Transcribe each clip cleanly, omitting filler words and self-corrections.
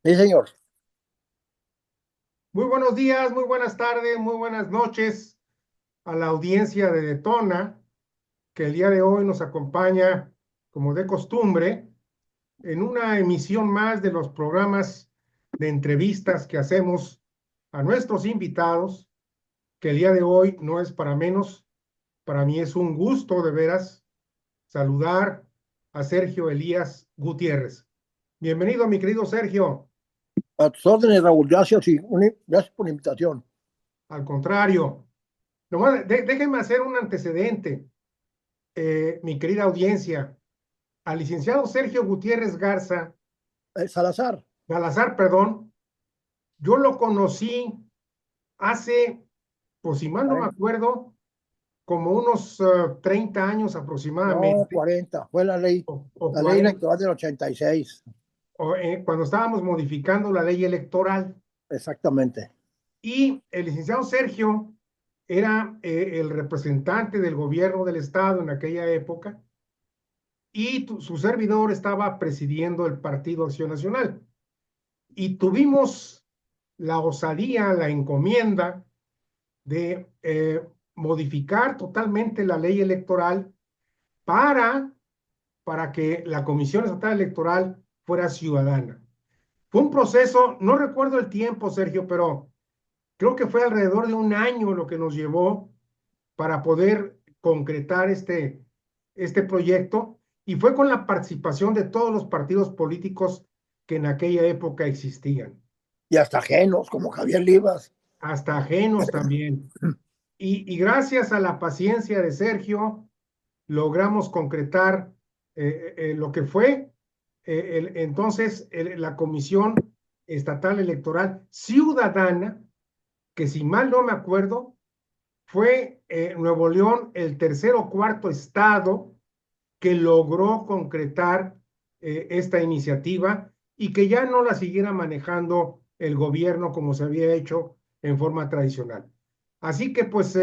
Sí, señor. Muy buenos días, muy buenas tardes, muy buenas noches a la audiencia de Detona, que el día de hoy nos acompaña, como de costumbre, en una emisión más de los programas de entrevistas que hacemos a nuestros invitados, que el día de hoy no es para menos. Para mí es un gusto de veras saludar a Sergio Elías Gutiérrez. Bienvenido, mi querido Sergio. A tus órdenes, Raúl. Gracias, gracias por la invitación. Al contrario, nomás déjenme hacer un antecedente. Mi querida audiencia, al licenciado Sergio Gutiérrez Garza, Salazar. Salazar, perdón, yo lo conocí hace, pues si mal no me 40. acuerdo, como unos 30 años No, aproximadamente, 40. Fue o la ley 40, electoral del 86. cuando estábamos modificando la ley electoral. Exactamente. Y el licenciado Sergio era el representante del gobierno del estado en aquella época y su servidor estaba presidiendo el Partido Acción Nacional. Y tuvimos la osadía, la encomienda de modificar totalmente la ley electoral para, para que la Comisión Estatal Electoral fuera ciudadana. Fue un proceso, no recuerdo el tiempo, Sergio, pero creo que fue alrededor de un año lo que nos llevó para poder concretar este proyecto, y fue con la participación de todos los partidos políticos que en aquella época existían, Y hasta ajenos, como Javier Livas. hasta ajenos también. Y gracias a la paciencia de Sergio, logramos concretar lo que fue entonces la Comisión Estatal Electoral Ciudadana, que si mal no me acuerdo, fue Nuevo León el tercer o cuarto estado que logró concretar esta iniciativa y que ya no la siguiera manejando el gobierno como se había hecho en forma tradicional. Así que pues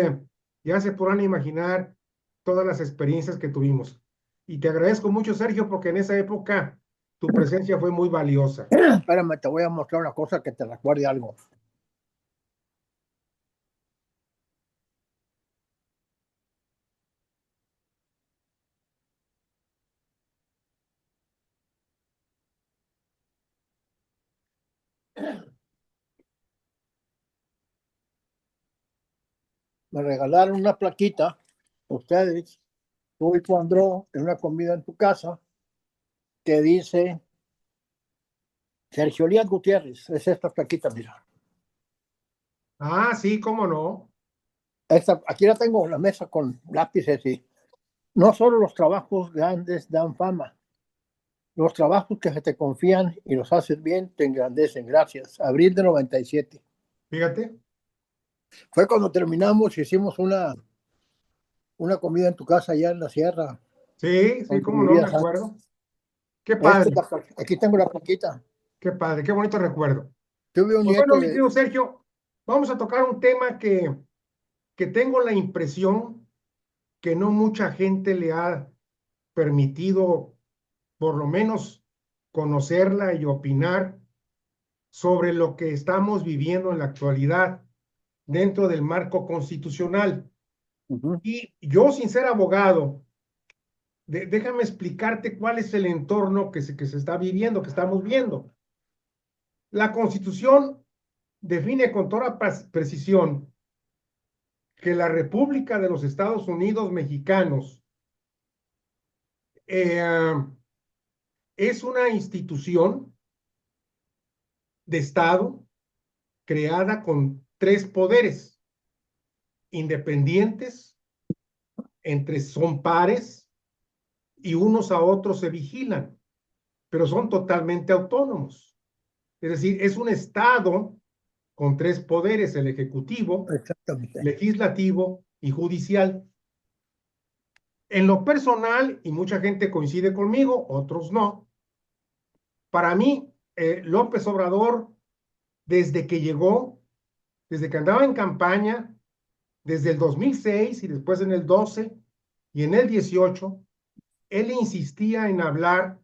ya se podrán imaginar todas las experiencias que tuvimos. Y te agradezco mucho, Sergio, porque en esa época tu presencia fue muy valiosa. Espérame, te voy a mostrar una cosa que te recuerde algo. Me regalaron una plaquita, ustedes, tú y tu Andró, en una comida en tu casa, que dice Sergio Elías Gutiérrez. Es esta plaquita, mira. Ah, sí, cómo no. Aquí la tengo en la mesa con lápices y no solo los trabajos grandes dan fama, los trabajos que se te confían y los haces bien te engrandecen. Gracias. Abril de 97. Fíjate. Fue cuando terminamos y hicimos una comida en tu casa allá en la sierra, Sí, sí, donde cómo no, me vivías antes. acuerdo. Qué padre, Aquí tengo la plaquita. qué padre, qué bonito recuerdo. Tuve un Pues nieto bueno, mi de... querido Sergio, vamos a tocar un tema que tengo la impresión que no mucha gente le ha permitido, por lo menos, conocerla y opinar sobre lo que estamos viviendo en la actualidad dentro del marco constitucional. Ujú. Y yo, sin ser abogado, déjame explicarte cuál es el entorno que se está viviendo, que estamos viendo. La Constitución define con toda precisión que la República de los Estados Unidos Mexicanos eh, es una institución de Estado creada con tres poderes independientes, entre son pares y unos a otros se vigilan, pero son totalmente autónomos. Es decir, es un Estado con tres poderes: el ejecutivo, Exactamente. legislativo y judicial. En lo personal, y mucha gente coincide conmigo, otros no, para mí, López Obrador, desde que llegó, desde que andaba en campaña, desde el 2006 y después en el 12 y en el 18, él insistía en hablar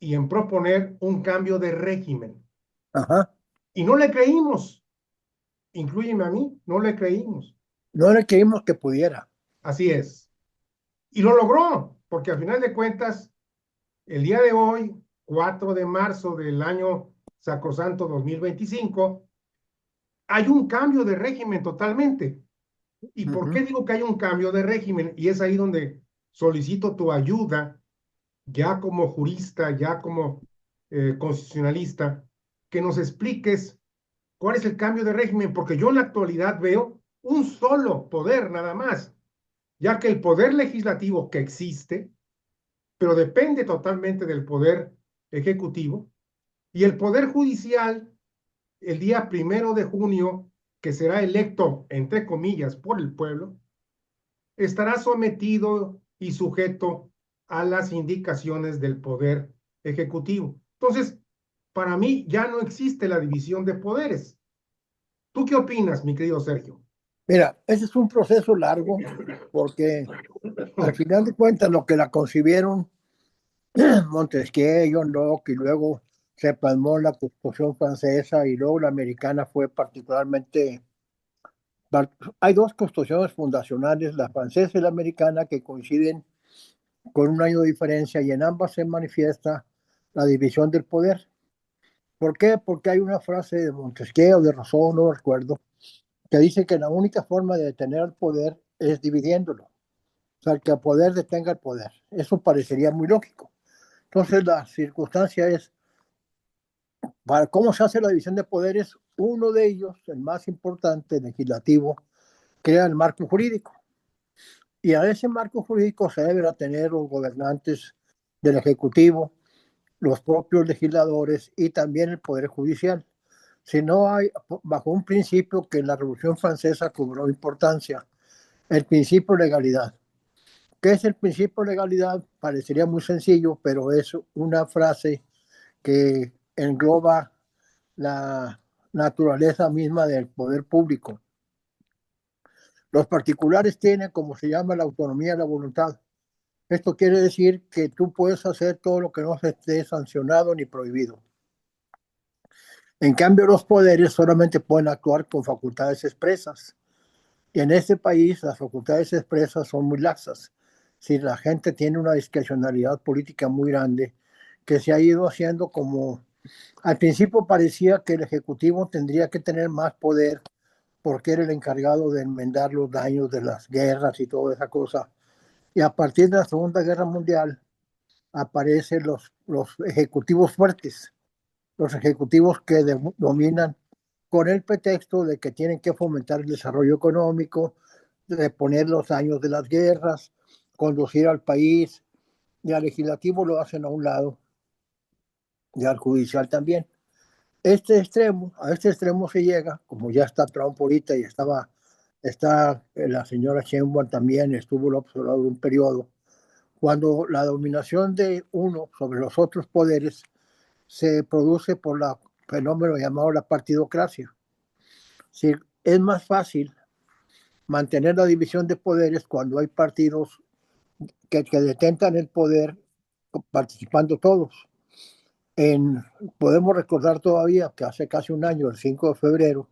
y en proponer un cambio de régimen. Ajá. Y no le creímos, incluyeme a mí, no le creímos. No le creímos que pudiera. Así es. Y lo logró, porque al final de cuentas, el día de hoy, 4 de marzo del año sacrosanto 2025, hay un cambio de régimen totalmente. ¿Y por qué Ujú. digo que hay un cambio de régimen? Y es ahí donde solicito tu ayuda, ya como jurista, ya como constitucionalista, que nos expliques cuál es el cambio de régimen, porque yo en la actualidad veo un solo poder nada más, ya que el poder legislativo que existe, pero depende totalmente del poder ejecutivo, y el poder judicial, el día 1 de junio, que será electo, entre comillas, por el pueblo, estará sometido y sujeto a las indicaciones del poder ejecutivo. Entonces, para mí ya no existe la división de poderes. ¿Tú qué opinas, mi querido Sergio? Mira, ese es un proceso largo porque al final de cuentas lo que la concibieron Montesquieu, John Locke y luego se plasmó en la Constitución francesa y luego la americana fue particularmente. Hay dos constituciones fundacionales, la francesa y la americana, que coinciden con un año de diferencia y en ambas se manifiesta la división del poder. ¿Por qué? Porque hay una frase de Montesquieu o de Rousseau, no recuerdo, que dice que la única forma de detener el poder es dividiéndolo. O sea, que el poder detenga el poder. Eso parecería muy lógico. Entonces, la circunstancia es, para cómo se hace la división de poderes, uno de ellos, el más importante, el legislativo, crea el marco jurídico. Y a ese marco jurídico se deben atener los gobernantes del Ejecutivo, los propios legisladores y también el Poder Judicial. Si no hay, bajo un principio que en la Revolución Francesa cobró importancia, el principio de legalidad. ¿Qué es el principio de legalidad? Parecería muy sencillo, pero es una frase que engloba la naturaleza misma del poder público. Los particulares tienen, como se llama, la autonomía de la voluntad. Esto quiere decir que tú puedes hacer todo lo que no se esté sancionado ni prohibido. En cambio, los poderes solamente pueden actuar con facultades expresas. Y en este país las facultades expresas son muy laxas. Si la gente tiene una discrecionalidad política muy grande, que se ha ido haciendo como... Al principio parecía que el Ejecutivo tendría que tener más poder porque era el encargado de enmendar los daños de las guerras y toda esa cosa. Y a partir de la Segunda Guerra Mundial aparecen los ejecutivos fuertes, los ejecutivos que dominan con el pretexto de que tienen que fomentar el desarrollo económico, reponer los años de las guerras, conducir al país, y al legislativo lo hacen a un lado, y al judicial también. A este extremo se llega, como ya está Trump ahorita y está la señora Sheinbaum también, estuvo López Obrador un periodo, cuando la dominación de uno sobre los otros poderes se produce por el fenómeno llamado la partidocracia. Sí, es más fácil mantener la división de poderes cuando hay partidos que detentan el poder participando todos. En, podemos recordar todavía que hace casi un año, el 5 de febrero,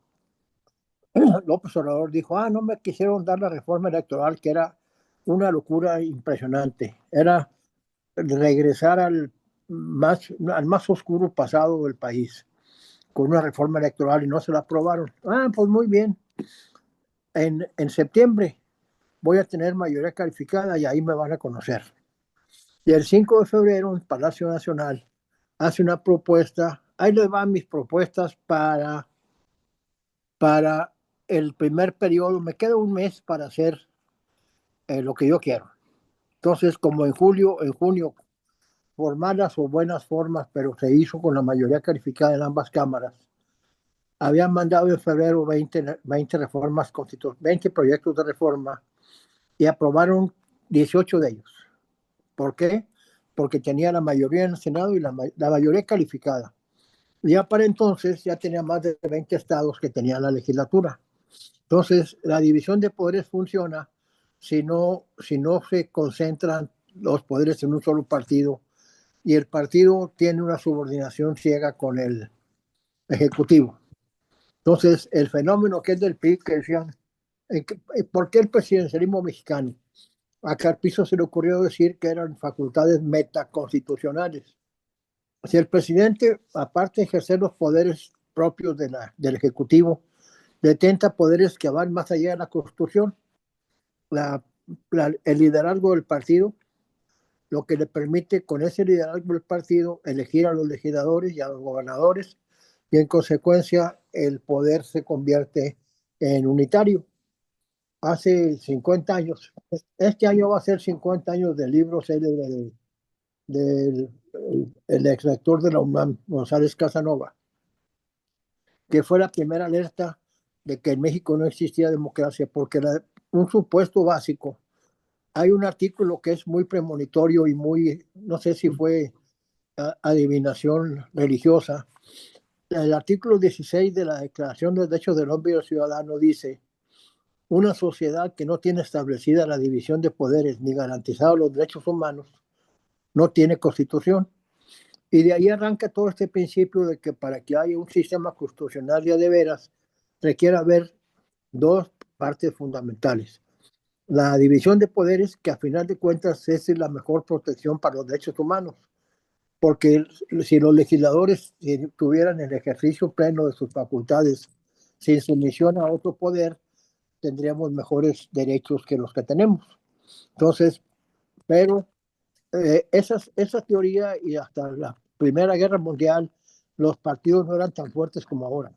López Obrador dijo, no me quisieron dar la reforma electoral, que era una locura impresionante. Era regresar al más oscuro pasado del país con una reforma electoral y no se la aprobaron. Pues muy bien. En septiembre voy a tener mayoría calificada y ahí me van a conocer. Y el 5 de febrero en Palacio Nacional hace una propuesta, ahí les van mis propuestas para el primer periodo, me queda un mes para hacer lo que yo quiero. Entonces, como en junio, por malas o buenas formas, pero se hizo con la mayoría calificada en ambas cámaras, habían mandado en febrero 20 reformas 20 proyectos de reforma y aprobaron 18 de ellos. ¿Por qué? Porque tenía la mayoría en el Senado y la mayoría calificada. Ya para entonces ya tenía más de 20 estados que tenían la legislatura. Entonces, la división de poderes funciona si no se concentran los poderes en un solo partido y el partido tiene una subordinación ciega ejecutivo. Entonces, el fenómeno que es del PIB, que decían, ¿por qué el presidencialismo mexicano? A Carpizo se le ocurrió decir que eran facultades metaconstitucionales. Si el presidente, aparte de ejercer los poderes propios del Ejecutivo, detenta poderes que van más allá de la Constitución, el liderazgo del partido, lo que le permite con ese liderazgo del partido elegir a los legisladores y a los gobernadores, y en consecuencia el poder se convierte en unitario. Hace 50 años, este año va a ser 50 años del libro célebre del el ex rector de la UNAM, González Casanova, que fue la primera alerta de que en México no existía democracia, porque un supuesto básico, hay un artículo que es muy premonitorio y muy, no sé si fue adivinación religiosa. El artículo 16 de la Declaración de Derechos del Hombre y del Ciudadano dice: una sociedad que no tiene establecida la división de poderes ni garantizados los derechos humanos no tiene constitución. Y de ahí arranca todo este principio de que para que haya un sistema constitucional de veras requiere haber dos partes fundamentales. La división de poderes, que a final de cuentas es la mejor protección para los derechos humanos, porque si los legisladores tuvieran el ejercicio pleno de sus facultades sin sumisión a otro poder, tendríamos mejores derechos que los que tenemos. Entonces, pero esa teoría y hasta la Primera Guerra Mundial, los partidos no eran tan fuertes como ahora,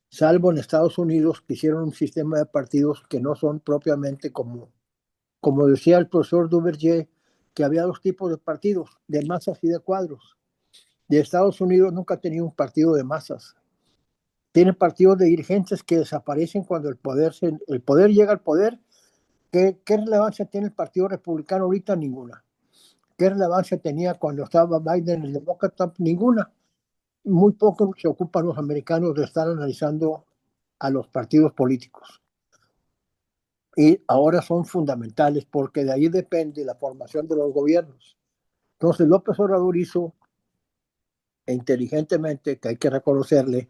salvo en Estados Unidos, que hicieron un sistema de partidos que no son propiamente como decía el profesor Duverger, que había dos tipos de partidos, de masas y de cuadros. De Estados Unidos nunca ha tenido un partido de masas. Tiene partidos de dirigentes que desaparecen cuando el poder llega al poder. ¿Qué relevancia tiene el Partido Republicano ahorita? Ninguna. ¿Qué relevancia tenía cuando estaba Biden, el demócrata? Ninguna. Muy poco se ocupan los americanos de estar analizando a los partidos políticos. Y ahora son fundamentales porque de ahí depende la formación de los gobiernos. Entonces López Obrador hizo inteligentemente, que hay que reconocerle,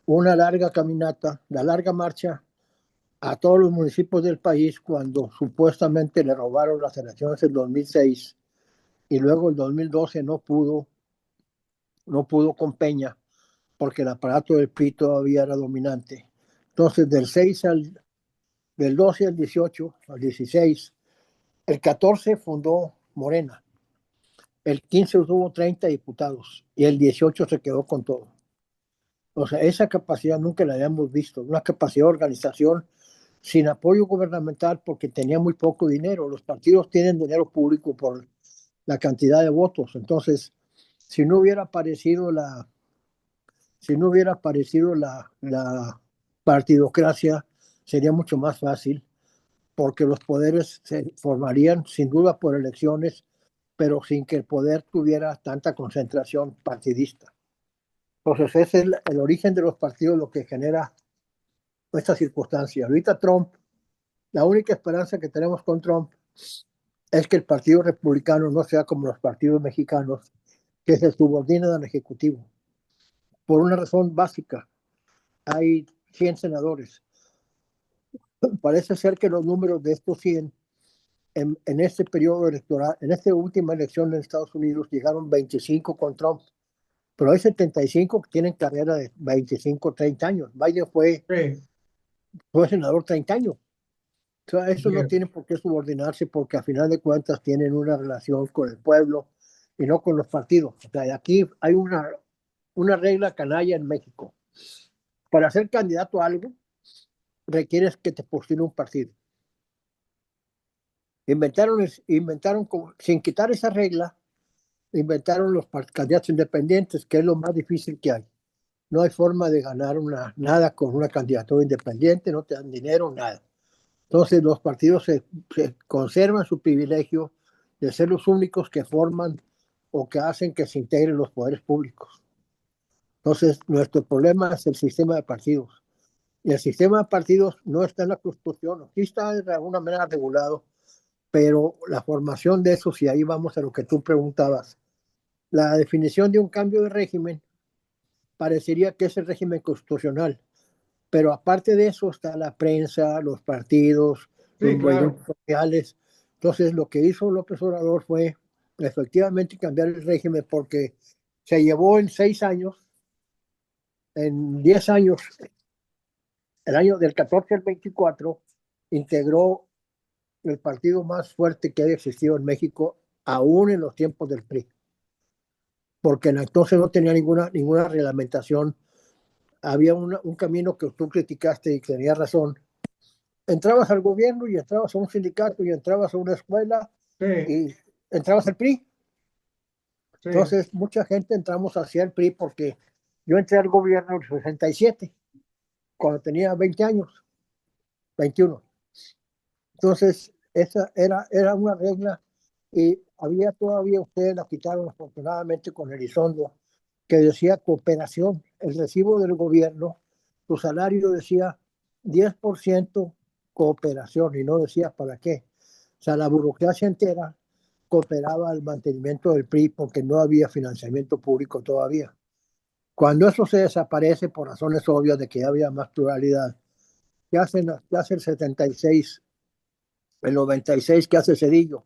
una larga caminata, la larga marcha a todos los municipios del país cuando supuestamente le robaron las elecciones del 2006 y luego el 2012 no pudo con Peña porque el aparato del PRI todavía era dominante. Entonces del 12 al 18, al 16, el 14 fundó Morena, el 15 tuvo 30 diputados y el 18 se quedó con todo. O sea, esa capacidad nunca la habíamos visto, una capacidad de organización sin apoyo gubernamental porque tenía muy poco dinero. Los partidos tienen dinero público por la cantidad de votos. Entonces, si no hubiera aparecido la partidocracia, sería mucho más fácil porque los poderes se formarían sin duda por elecciones, pero sin que el poder tuviera tanta concentración partidista. Entonces, ese es el origen de los partidos, lo que genera esta circunstancia. Ahorita Trump, la única esperanza que tenemos con Trump es que el Partido Republicano no sea como los partidos mexicanos, que se subordinan al Ejecutivo. Por una razón básica, hay 100 senadores. Parece ser que los números de estos 100 en este periodo electoral, en esta última elección en Estados Unidos, llegaron 25 con Trump, pero hay 75 que tienen carrera de 25, 30 años. Biden fue senador 30 años. O sea, eso no tiene por qué subordinarse porque a final de cuentas tienen una relación con el pueblo y no con los partidos. O sea, aquí hay una regla canalla en México. Para ser candidato a algo, requieres que te postule un partido. Inventaron sin quitar esa regla, inventaron los candidatos independientes, que es lo más difícil que hay. No hay forma de ganar nada con una candidatura independiente, no te dan dinero, nada. Entonces los partidos se conservan su privilegio de ser los únicos que forman o que hacen que se integren los poderes públicos. Entonces nuestro problema es el sistema de partidos. Y el sistema de partidos no está en la Constitución, sí está de alguna manera regulado, pero la formación de eso, si ahí vamos a lo que tú preguntabas, la definición de un cambio de régimen parecería que es el régimen constitucional. Pero aparte de eso está la prensa, los partidos, los Sí, claro. movimientos sociales. Entonces, lo que hizo López Obrador fue efectivamente cambiar el régimen porque se llevó en 6 años, en 10 años, el año del 14 al 24, integró el partido más fuerte que haya existido en México, aún en los tiempos del PRI, porque entonces no tenía ninguna reglamentación. Había un camino que tú criticaste y que tenía razón. Entrabas al gobierno y entrabas a un sindicato y entrabas a una escuela Sí, y entrabas al PRI. sí, Entonces, mucha gente entramos hacia el PRI porque yo entré al gobierno en el 67, cuando tenía 20 años, 21. Entonces, esa era una regla y había todavía, ustedes la quitaron afortunadamente con Elizondo, que decía cooperación. El recibo del gobierno, tu salario decía 10% cooperación y no decía para qué. O sea, la burocracia entera cooperaba al mantenimiento del PRI porque no había financiamiento público todavía. Cuando eso se desaparece por razones obvias de que ya había más pluralidad, ¿qué hace el 76, el 96 que hace Cedillo?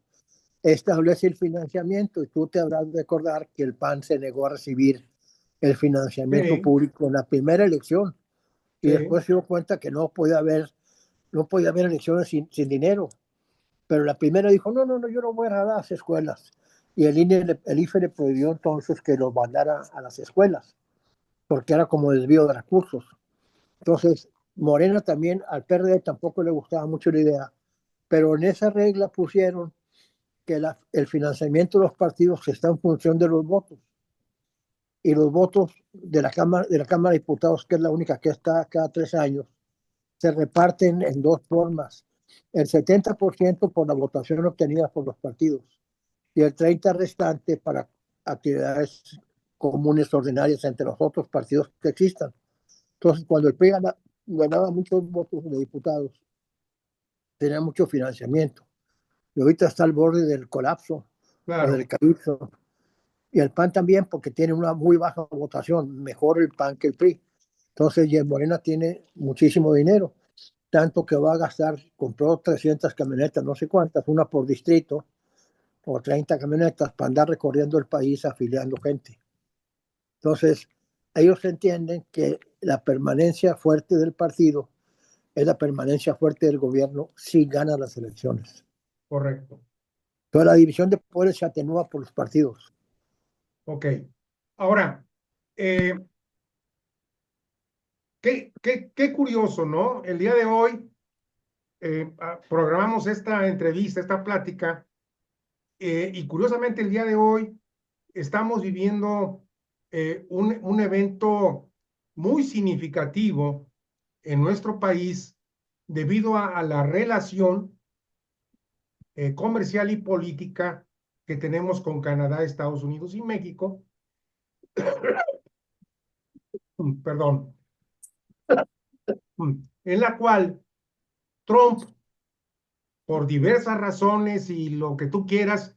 Establece el financiamiento y tú te habrás de recordar que el PAN se negó a recibir el financiamiento sí, público en la primera elección y sí, después se dio cuenta que no podía haber elecciones sin dinero. Pero la primera dijo, no, no, no, yo no voy a dar a las escuelas. Y el IFE le prohibió entonces que los mandara a las escuelas, porque era como desvío de recursos. Entonces, Morena también, al PRD tampoco le gustaba mucho la idea, pero en esa regla pusieron que el financiamiento de los partidos está en función de los votos. Y los votos de la Cámara de Diputados, que es la única que está cada 3 años, se reparten en dos formas. El 70% por la votación obtenida por los partidos y el 30% restante para actividades comunes ordinarias entre los otros partidos que existan. Entonces, cuando el PRI ganaba muchos votos de diputados, tenía mucho financiamiento. Y ahorita está al borde del colapso o del claro. calipso. Y el PAN también, porque tiene una muy baja votación, mejor el PAN que el PRI. Entonces, y el Morena tiene muchísimo dinero, tanto que va a gastar, compró 300 camionetas, no sé cuántas, una por distrito, o 30 camionetas para andar recorriendo el país afiliando gente. Entonces, ellos entienden que la permanencia fuerte del partido es la permanencia fuerte del gobierno si gana las elecciones. Correcto. Toda la división de poderes se atenúa por los partidos. Ok. Ahora, eh, qué curioso, ¿no? El día de hoy programamos esta entrevista, esta plática, y curiosamente el día de hoy estamos viviendo un evento muy significativo en nuestro país debido a la relación comercial y política que tenemos con Canadá, Estados Unidos y México, perdón, en la cual Trump, por diversas razones y lo que tú quieras,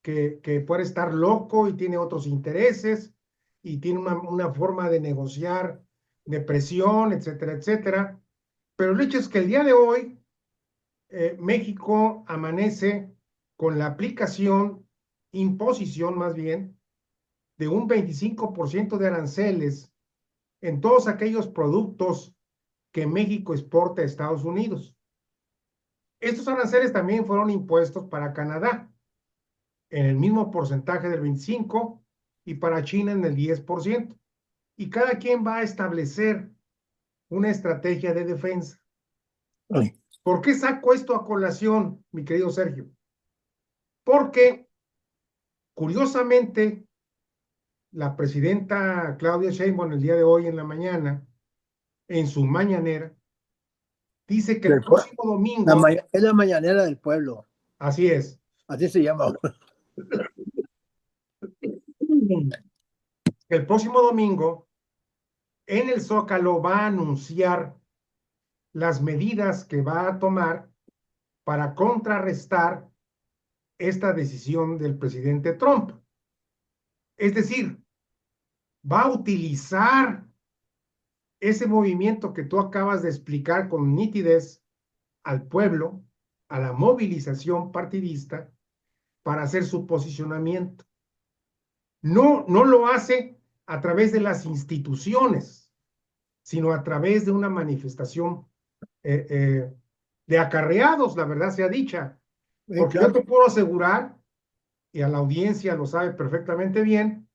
que puede estar loco y tiene otros intereses y tiene una forma de negociar, de presión, etcétera, etcétera. Pero el hecho es que el día de hoy México amanece con la aplicación, imposición más bien, de un 25% de aranceles en todos aquellos productos que México exporta a Estados Unidos. Estos aranceles también fueron impuestos para Canadá en el mismo porcentaje del 25% y para China en el 10%. Y cada quien va a establecer una estrategia de defensa. Ay, ¿Por qué saco esto a colación, mi querido Sergio? Porque, curiosamente, la presidenta Claudia Sheinbaum el día de hoy en la mañana, en su mañanera, dice que el del pue- próximo domingo, es la mañanera del pueblo, así es, así se llama. el próximo domingo en el Zócalo va a anunciar las medidas que va a tomar para contrarrestar esta decisión del presidente Trump. Es decir, va a utilizar ese movimiento que tú acabas de explicar con nitidez al pueblo, a la movilización partidista, para hacer su posicionamiento. No, no lo hace a través de las instituciones, sino a través de una manifestación eh, eh, de acarreados, la verdad sea dicha. Porque yo Claro. te puedo asegurar, y a la audiencia lo sabe perfectamente bien,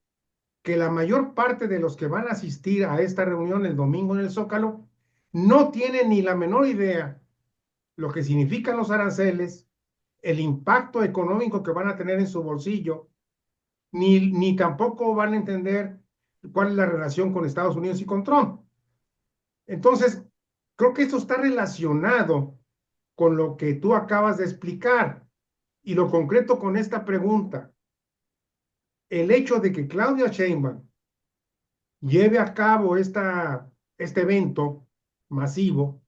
que la mayor parte de los que van a asistir a esta reunión el domingo en el Zócalo no tienen ni la menor idea lo que significan los aranceles, el impacto económico que van a tener en su bolsillo, ni tampoco van a entender cuál es la relación con Estados Unidos y con Trump. Entonces, creo que esto está relacionado con lo que tú acabas de explicar y lo concreto con esta pregunta. El hecho de que Claudia Sheinbaum lleve a cabo este evento masivo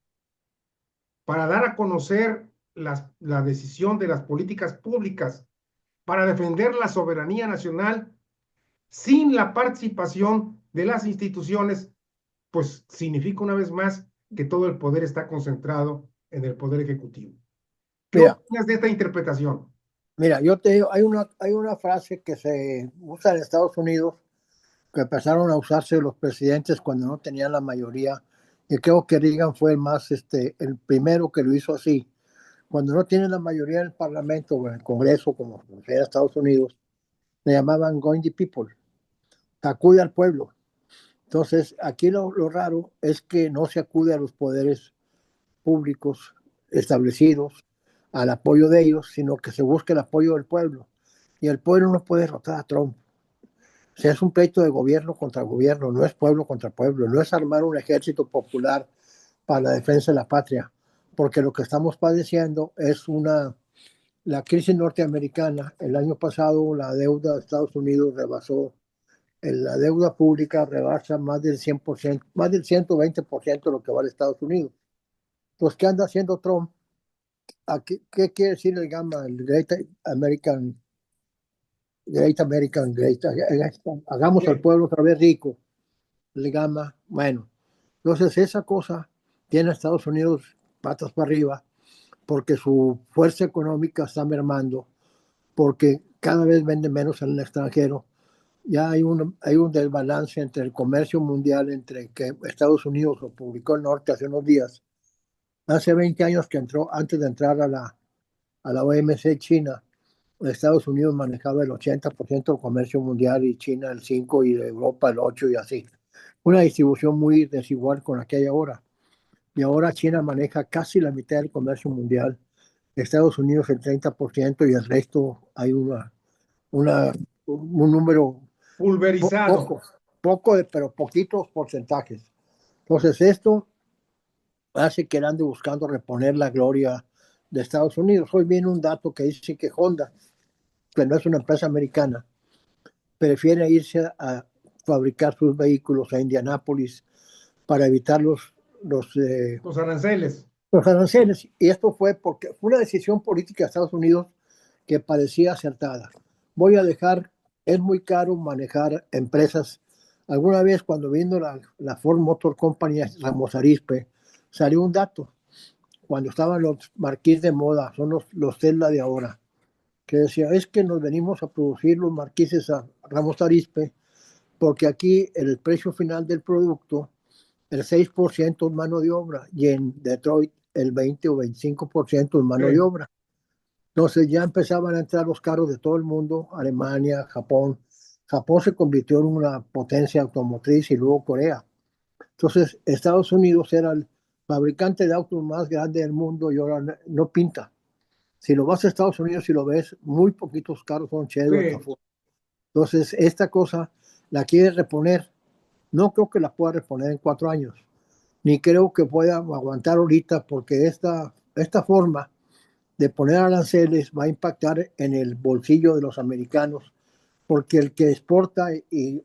para dar a conocer la decisión de las políticas públicas para defender la soberanía nacional sin la participación de las instituciones, pues significa una vez más que todo el poder está concentrado en el poder ejecutivo. ¿Qué Mira, opinas de esta interpretación? mira, yo te digo, hay una frase que se usa en Estados Unidos, que empezaron a usarse los presidentes cuando no tenían la mayoría, y creo que Reagan fue el primero que lo hizo así. Cuando no tienen la mayoría en el Parlamento o en el Congreso, como en Estados Unidos, le llamaban going the people, acude al pueblo. Entonces, aquí lo raro es que no se acude a los poderes públicos establecidos, al apoyo de ellos, sino que se busca el apoyo del pueblo. Y el pueblo no puede derrotar a Trump. O sea, es un pleito de gobierno contra gobierno, no es pueblo contra pueblo, no es armar un ejército popular para la defensa de la patria, porque lo que estamos padeciendo es la crisis norteamericana. El año pasado la deuda de Estados Unidos rebasó, la deuda pública rebasa más del 100%, más del 120% de lo que vale Estados Unidos. Entonces, ¿qué anda haciendo Trump? ¿Qué quiere decir el gamma, el Great American, hagamos al Sí, pueblo otra vez rico, el gamma? Bueno, entonces esa cosa tiene a Estados Unidos patas para arriba porque su fuerza económica está mermando, porque cada vez vende menos en el extranjero. Ya hay un desbalance entre el comercio mundial, entre que Estados Unidos lo publicó el norte hace unos días. Hace 20 años que entró, antes de entrar a la OMC China, Estados Unidos manejaba el 80% del comercio mundial y China el 5% y Europa el 8% y así. Una distribución muy desigual con la que hay ahora. Y ahora China maneja casi la mitad del comercio mundial, Estados Unidos el 30% y el resto hay una, un número pulverizado. pero poquitos porcentajes. Entonces esto hace que él ande buscando reponer la gloria de Estados Unidos. Hoy viene un dato que dice que Honda, que no es una empresa americana, prefiere irse a fabricar sus vehículos a Indianápolis para evitar los, eh, Los aranceles. los aranceles. Y esto fue porque fue una decisión política de Estados Unidos que parecía acertada. Voy a dejar, es muy caro manejar empresas. Alguna vez cuando vino la Ford Motor Company a Ramos Arizpe, salió un dato, cuando estaban los marquís de moda, son los Tesla de ahora, que decía, es que nos venimos a producir los marquises a Ramos Arizpe, porque aquí el precio final del producto, el 6% es mano de obra, y en Detroit el 20 o 25% es mano de Sí, obra. Entonces ya empezaban a entrar los carros de todo el mundo, Alemania, Japón. Japón se convirtió en una potencia automotriz y luego Corea. Entonces Estados Unidos era el fabricante de autos más grande del mundo y ahora no pinta. Si lo vas a Estados Unidos y lo ves, muy poquitos carros son Chevrolet. sí. Entonces esta cosa la quiere reponer. No creo que la pueda reponer en 4 años, ni creo que pueda aguantar ahorita porque esta forma de poner aranceles va a impactar en el bolsillo de los americanos, porque el que exporta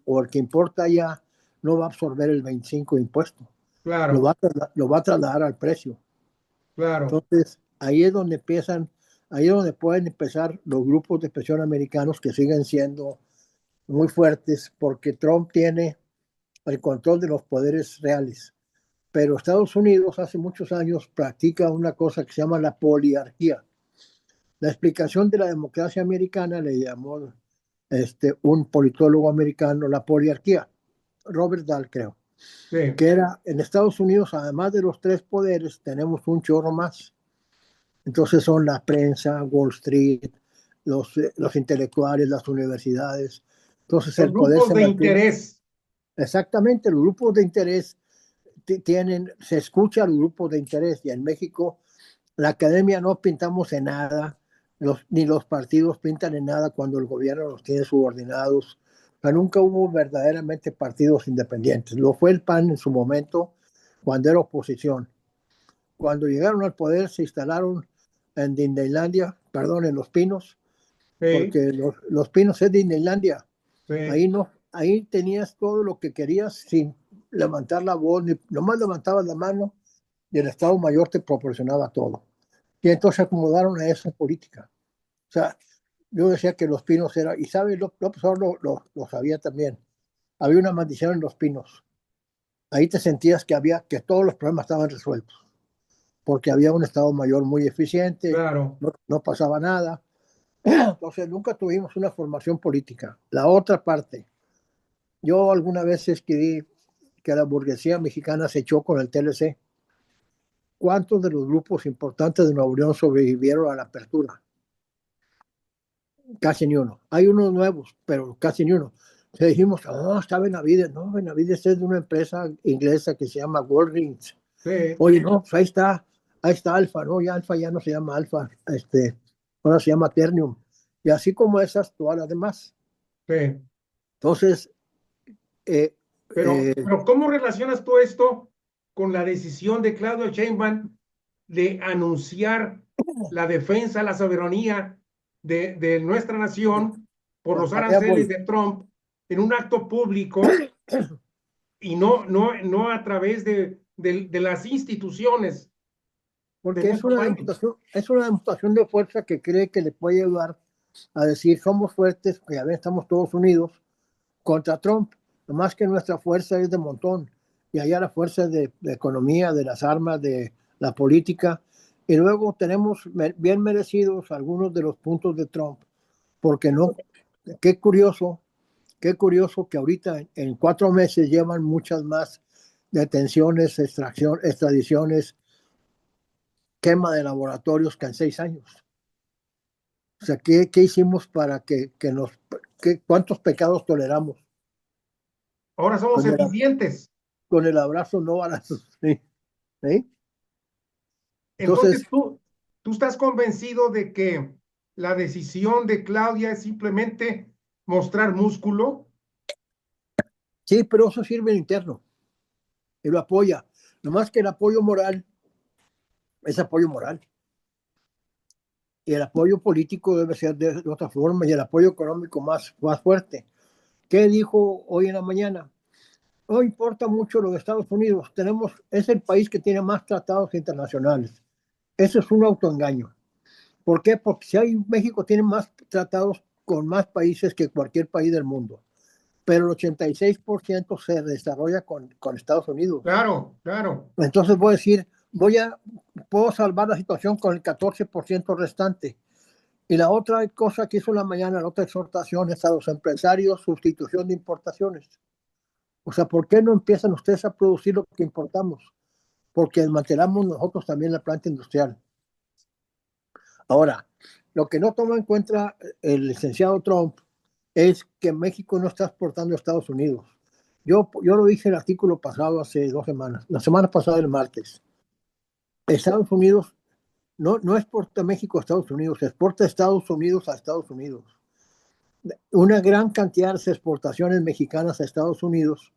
o el que importa ya no va a absorber el 25% de impuesto, lo va Claro, a, lo va a trasladar al precio. claro. Entonces, ahí es donde pueden empezar los grupos de presión americanos que siguen siendo muy fuertes, porque Trump tiene el control de los poderes reales. Pero Estados Unidos hace muchos años practica una cosa que se llama la poliarquía. La explicación de la democracia americana le llamó un politólogo americano la poliarquía, Robert Dahl, creo, Sí. que era en Estados Unidos, además de los tres poderes, tenemos un chorro más. Entonces son la prensa, Wall Street, los intelectuales, las universidades. Entonces Los el poder grupos se de mantiene. interés. Exactamente, los grupos de interés se escucha a los grupos de interés y en México la academia no pintamos en nada, ni los partidos pintan en nada cuando el gobierno los tiene subordinados. O sea, nunca hubo verdaderamente partidos independientes. Lo fue el PAN en su momento, cuando era oposición. Cuando llegaron al poder se instalaron en Disneylandia, perdón, en Los Pinos, Sí, porque los Pinos es Disneylandia. sí. Ahí no, ahí tenías todo lo que querías sin levantar la voz, ni, nomás levantabas la mano y el Estado Mayor te proporcionaba todo. Y entonces se acomodaron a esa política. O sea, yo decía que Los Pinos era, y sabes, López Obrador lo sabía también, había una maldición en Los Pinos. Ahí te sentías que todos los problemas estaban resueltos, porque había un Estado Mayor muy eficiente, Claro. no pasaba nada. Entonces nunca tuvimos una formación política. La otra parte, yo alguna vez escribí que la burguesía mexicana se echó con el TLC. ¿Cuántos de los grupos importantes de Nueva Unión sobrevivieron a la apertura? Casi ni uno. Hay unos nuevos, pero casi ni uno. Le dijimos, oh, está Benavides. No, Benavides es de una empresa inglesa que se llama Walgreens. Sí, Oye, no, pues ahí está Alfa, no, ya Alfa ya no se llama Alfa, ahora se llama Ternium. Y así como esas, todas las demás. sí. Entonces, eh, Pero, eh, pero ¿cómo relacionas tú esto con la decisión de Claudio Sheinbaum de anunciar la defensa, la soberanía de nuestra nación por los allá aranceles voy. de Trump en un acto público y no a través de las instituciones de Porque nuestro país? es una demostración de fuerza que cree que le puede ayudar a decir somos fuertes, que ya ven, estamos todos unidos contra Trump. Más que nuestra fuerza es de montón. Y allá la fuerza de economía, de las armas, de la política. Y luego tenemos bien merecidos algunos de los puntos de Trump. Porque no, qué curioso, qué curioso que ahorita en 4 meses llevan muchas más detenciones, extradiciones, quema de laboratorios que en 6 años. O sea, ¿qué hicimos para cuántos pecados toleramos? Ahora somos Con el, eficientes. con el abrazo no balazo. ¿Sí? ¿Sí? Entonces, Entonces tú estás convencido de que la decisión de Claudia es simplemente mostrar músculo. sí, pero eso sirve en interno y lo apoya. Nomás que el apoyo moral es apoyo moral y el apoyo político debe ser de otra forma y el apoyo económico más fuerte. ¿Qué dijo hoy en la mañana? No importa mucho lo de Estados Unidos. Es el país que tiene más tratados internacionales. Eso es un autoengaño. ¿Por qué? Porque si hay, México tiene más tratados con más países que cualquier país del mundo, pero el 86% se desarrolla con Estados Unidos. Claro, claro. Entonces voy a decir, puedo salvar la situación con el 14% restante. Y la otra cosa que hizo la mañana, la otra exhortación es a los empresarios, sustitución de importaciones. O sea, ¿por qué no empiezan ustedes a producir lo que importamos? Porque desmantelamos nosotros también la planta industrial. Ahora, lo que no toma en cuenta el licenciado Trump es que México no está exportando a Estados Unidos. Yo lo dije en el artículo pasado hace 2 semanas, la semana pasada el martes. Estados Unidos no exporta México a Estados Unidos, exporta Estados Unidos a Estados Unidos. Una gran cantidad de las exportaciones mexicanas a Estados Unidos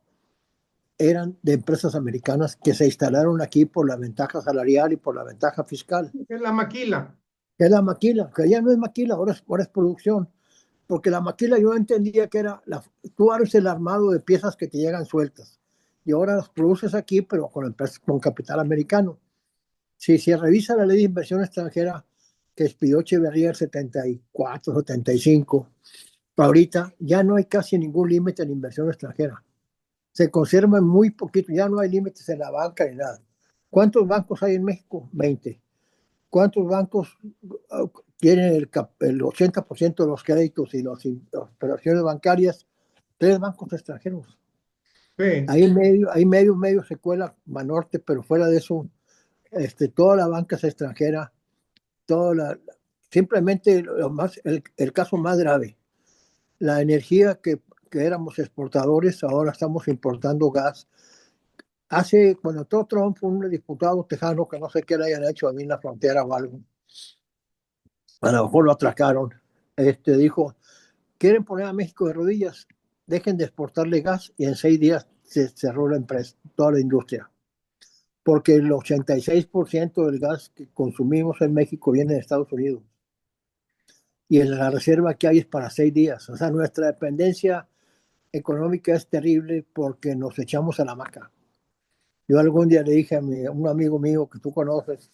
eran de empresas americanas que se instalaron aquí por la ventaja salarial y por la ventaja fiscal. Es la maquila. Que es la maquila, que ya no es maquila, ahora es producción. Porque la maquila yo entendía que era, tú eres el armado de piezas que te llegan sueltas. Y ahora las produces aquí, pero con capital americano. Si se revisa la ley de inversión extranjera que expidió Echeverría el 74, 75, ahorita ya no hay casi ningún límite en inversión extranjera. se conservan muy poquito, ya no hay límites en la banca ni nada. ¿Cuántos bancos hay en México? 20. ¿Cuántos bancos tienen el 80% de los créditos y las operaciones bancarias? 3 bancos extranjeros. Sí, Ahí medio se cuela Banorte, pero fuera de eso, toda la banca es extranjera, toda simplemente el caso más grave, la energía que éramos exportadores, ahora estamos importando gas. Cuando todo Trump, un diputado tejano que no sé qué le hayan hecho ahí en la frontera o algo, a lo mejor lo atracaron, dijo, quieren poner a México de rodillas, dejen de exportarle gas y en 6 días se cerró la empresa, toda la industria. Porque el 86% del gas que consumimos en México viene de Estados Unidos. Y en la reserva que hay es para 6 días. O sea, nuestra dependencia económica es terrible porque nos echamos a la hamaca. Yo algún día le dije a un amigo mío que tú conoces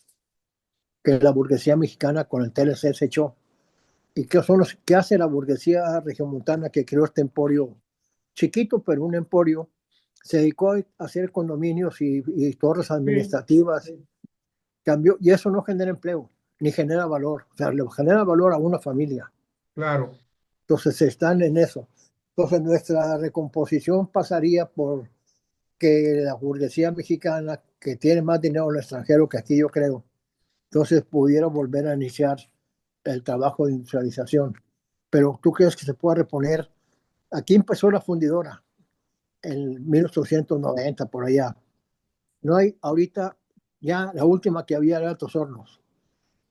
que la burguesía mexicana con el TLC se echó. ¿Y qué hace la burguesía regiomontana que creó este emporio chiquito, pero un emporio? Se dedicó a hacer condominios y torres sí, administrativas. Cambió, y eso no genera empleo, ni genera valor. O sea, le genera valor a una familia. claro. Entonces están en eso. Entonces nuestra recomposición pasaría por que la burguesía mexicana, que tiene más dinero en el extranjero que aquí, yo creo, entonces pudiera volver a iniciar el trabajo de industrialización. Pero ¿tú crees que se pueda reponer? Aquí empezó la fundidora en 1890, por allá. No hay ahorita, ya la última que había era Altos Hornos.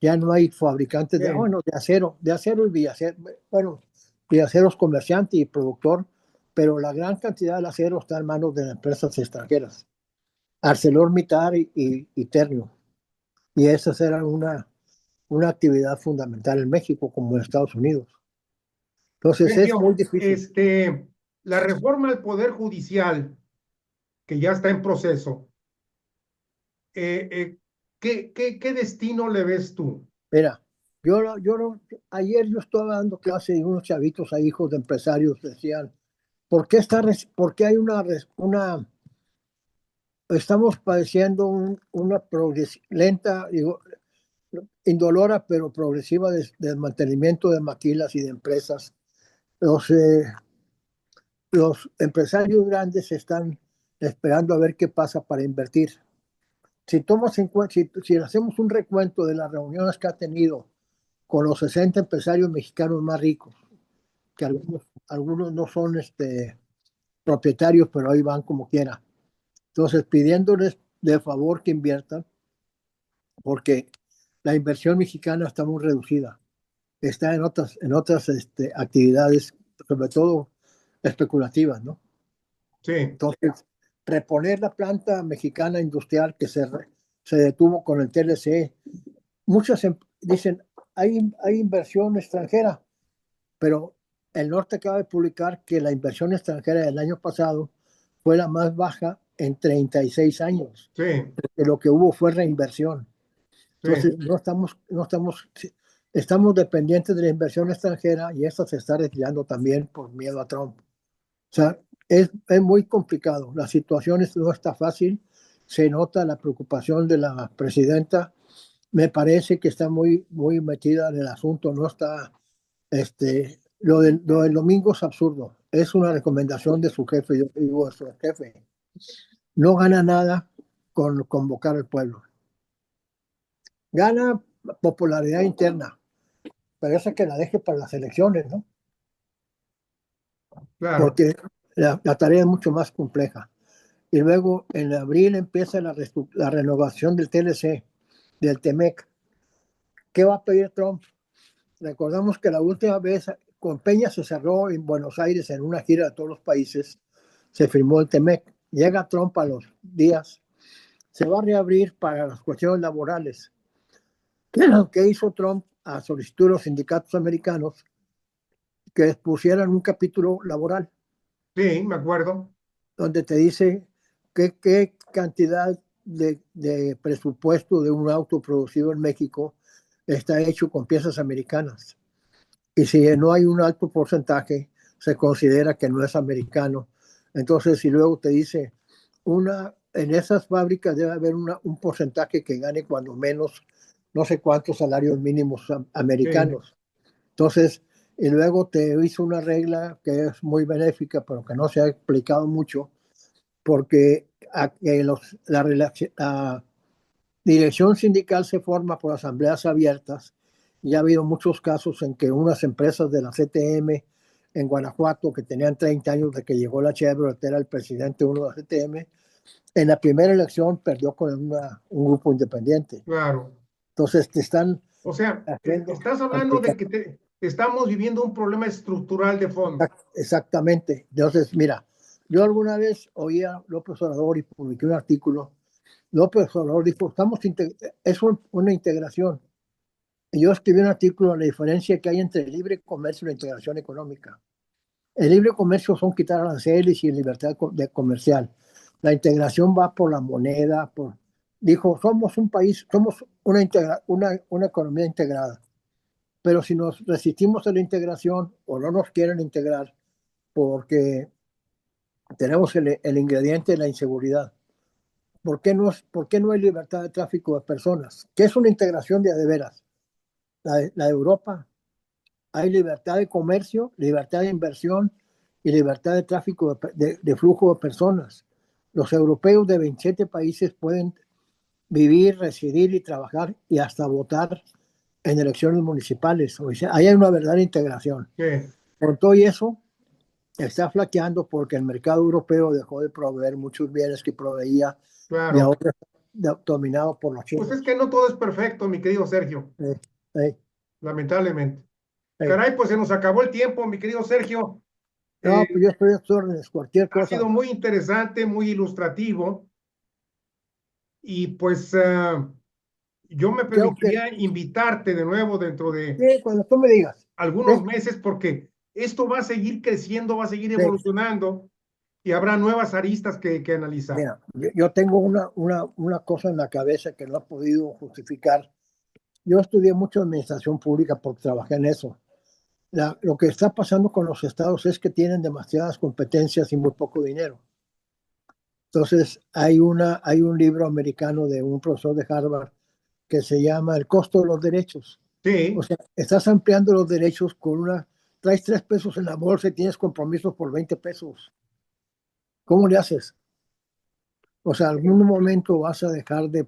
Ya no hay fabricantes Sí, de acero y Villacero, bueno, Villacero es comerciante y productor, pero la gran cantidad del acero está en manos de empresas extranjeras, ArcelorMittal y Ternium. Y esas eran una actividad fundamental en México como en Estados Unidos. Entonces es muy Sergio, difícil. la reforma al Poder Judicial, que ya está en proceso, ¿qué destino le ves tú? Mira, ayer yo estaba dando clase y unos chavitos a hijos de empresarios decían, ¿por qué hay estamos padeciendo una lenta, digo, indolora, pero progresiva desmantelamiento de maquilas y de empresas? Los, eh, los empresarios grandes están esperando a ver qué pasa para invertir. Si hacemos un recuento de las reuniones que ha tenido con los 60 empresarios mexicanos más ricos, que algunos no son propietarios, pero ahí van como quiera. Entonces, pidiéndoles de favor que inviertan, porque la inversión mexicana está muy reducida. Está en otras actividades, sobre todo especulativas, ¿no? Sí, Entonces, reponer la planta mexicana industrial que se detuvo con el TLC, muchos dicen, hay inversión extranjera, pero el norte acaba de publicar que la inversión extranjera del año pasado fue la más baja en 36 años, sí, que lo que hubo fue reinversión. sí. Entonces, estamos dependientes de la inversión extranjera y esta se está retirando también por miedo a Trump. O sea, es muy complicado. La situación no está fácil. Se nota la preocupación de la presidenta. Me parece que está muy, muy metida en el asunto. No está, lo del domingo es absurdo. Es una recomendación de su jefe. Yo digo a su jefe, no gana nada con convocar al pueblo. Gana popularidad interna, pero esa que la deje para las elecciones, ¿no? Claro, Porque la tarea es mucho más compleja. Y luego en abril empieza la renovación del TLC, del TEMEC. ¿Qué va a pedir Trump? Recordamos que la última vez con Peña se cerró en Buenos Aires en una gira de todos los países, se firmó el TEMEC. Llega Trump a los días, se va a reabrir para las cuestiones laborales. ¿Qué hizo Trump a solicitud de los sindicatos americanos? Que pusieran un capítulo laboral sí, me acuerdo. donde te dice qué cantidad de presupuesto de un auto producido en México está hecho con piezas americanas. Y si no hay un alto porcentaje, se considera que no es americano Entonces, y luego te dice, en esas fábricas debe haber un porcentaje que gane cuando menos no sé cuántos salarios mínimos Sí, americanos. Entonces, y luego te hizo una regla que es muy benéfica, pero que no se ha explicado mucho, porque la dirección sindical se forma por asambleas abiertas y ha habido muchos casos en que unas empresas de la CTM en Guanajuato, que tenían 30 años de que llegó la Chevrolet, era el presidente uno de la CTM, en la primera elección perdió con un grupo independiente. claro. Entonces te están O sea, haciendo estás hablando de complicar. que estamos viviendo un problema estructural de fondo. Exactamente. Entonces, mira, yo alguna vez oí a López Obrador y publiqué un artículo. López Obrador dijo, una integración. Y yo escribí un artículo, la diferencia que hay entre el libre comercio y la integración económica. El libre comercio son quitar aranceles y libertad comercial. La integración va por la moneda, dijo, somos un país, somos una economía integrada. Pero si nos resistimos a la integración o no nos quieren integrar porque tenemos el ingrediente de la inseguridad, ¿por qué no hay libertad de tráfico de personas? ¿Qué es una integración de veras? La de Europa. Hay libertad de comercio, libertad de inversión y libertad de tráfico de flujo de personas. Los europeos de 27 países pueden vivir, residir y trabajar y hasta votar en elecciones municipales. O sea, ahí hay una verdadera integración. ¿Qué? Con todo eso, está flaqueando porque el mercado europeo dejó de proveer muchos bienes que proveía y Claro. ahora está dominado por los Pues es chinos. que no todo es perfecto, mi querido Sergio, Eh, eh, lamentablemente. eh. Caray, pues se nos acabó el tiempo, mi querido Sergio. Eh, No, pues yo estoy a tus órdenes, cualquier ha sido cosa. muy interesante, muy ilustrativo y pues yo me Creo que permitiría invitarte de nuevo dentro de sí, cuando tú me digas. ¿Sí? algunos meses porque esto va a seguir creciendo, va a seguir Sí. evolucionando y habrá nuevas aristas que analizar. Mira, yo tengo una cosa en la cabeza que no he podido justificar. Yo estudié mucho administración pública porque trabajé en eso. Lo que está pasando con los estados es que tienen demasiadas competencias y muy poco dinero. Entonces, hay un libro americano de un profesor de Harvard que se llama El costo de los derechos. O Sí, sea, estás ampliando los derechos traes 3 pesos en la bolsa y tienes compromisos por 20 pesos. ¿Cómo le haces? O sea, algún momento vas a dejar de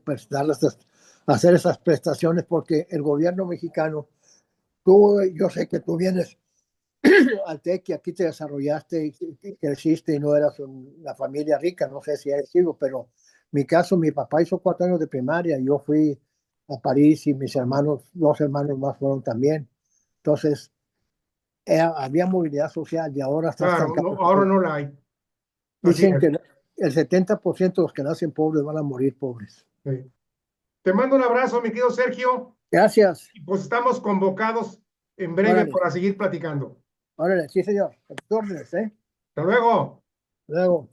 hacer esas prestaciones porque el gobierno mexicano, yo sé que tú vienes al TEC y aquí te desarrollaste y creciste y no eras una familia rica, no sé si eres sido, pero mi caso, mi papá hizo 4 años de primaria, yo fui a París y mis hermanos, 2 hermanos más fueron también. Entonces, había movilidad social y ahora está claro, estancado no, ahora todo. no la hay. Así Dicen es. que el 70% de los que nacen pobres van a morir pobres. Sí. Te mando un abrazo, mi querido Sergio, Gracias. y pues estamos convocados en breve Órale, para seguir platicando. órale, sí, señor. A tus órdenes, ¿eh? Hasta luego. Luego.